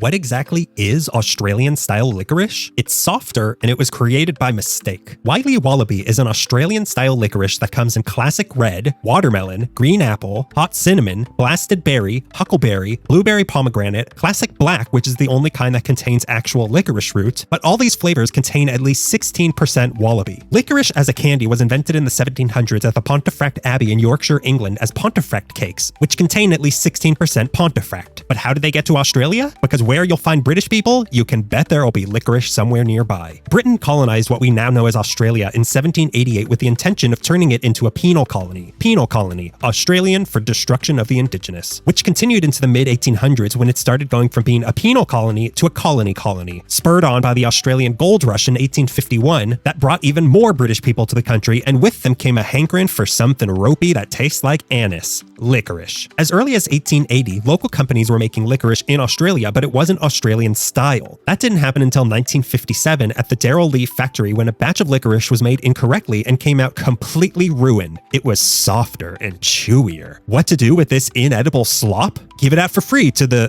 What exactly is Australian-style licorice? It's softer, and it was created by mistake. Wiley Wallaby is an Australian-style licorice that comes in classic red, watermelon, green apple, hot cinnamon, blasted berry, huckleberry, blueberry pomegranate, classic black, which is the only kind that contains actual licorice root, but all these flavors contain at least 16% wallaby. Licorice as a candy was invented in the 1700s at the Pontefract Abbey in Yorkshire, England as Pontefract cakes, which contain at least 16% Pontefract. But how did they get to Australia? Because where you'll find British people, you can bet there'll be licorice somewhere nearby. Britain colonized what we now know as Australia in 1788 with the intention of turning it into a penal colony. Penal colony, Australian for destruction of the indigenous, which continued into the mid-1800s when it started going from being a penal colony to a colony, spurred on by the Australian gold rush in 1851 that brought even more British people to the country, and with them came a hankering for something ropey that tastes like anise, licorice. As early as 1880, local companies were making licorice in Australia, but it wasn't Australian style. That didn't happen until 1957 at the Darrell Leaf factory when a batch of licorice was made incorrectly and came out completely ruined. It was softer and chewier. What to do with this inedible slop? Give it out for free to the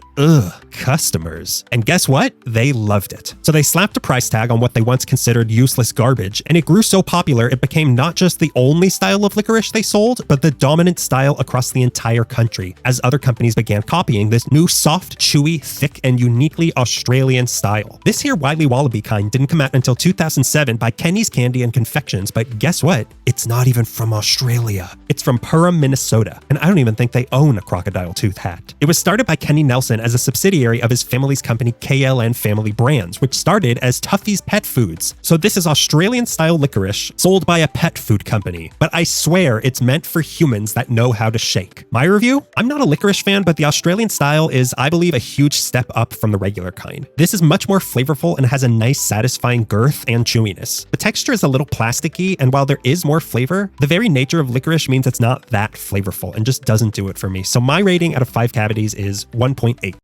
customers. And guess what? They loved it. So they slapped a price tag on what they once considered useless garbage, and it grew so popular it became not just the only style of licorice they sold, but the dominant style across the entire country, as other companies began copying this new soft, chewy, thick, and uniquely Australian style. This here Wiley Wallaby kind didn't come out until 2007 by Kenny's Candy and Confections, but guess what? It's not even from Australia. It's from Perham, Minnesota, and I don't even think they own a crocodile tooth hat. It was started by Kenny Nelson as a subsidiary of his family's company KLN Family Brands, which started as Tuffy's Pet Foods. So this is Australian-style licorice sold by a pet food company, but I swear it's meant for humans that know how to shake. My review? I'm not a licorice fan, but the Australian style is, I believe, a huge step up from the regular kind. This is much more flavorful and has a nice, satisfying girth and chewiness. The texture is a little plasticky, and while there is more flavor, the very nature of licorice means it's not that flavorful and just doesn't do it for me. So my rating out of 5 cavities is 1.8.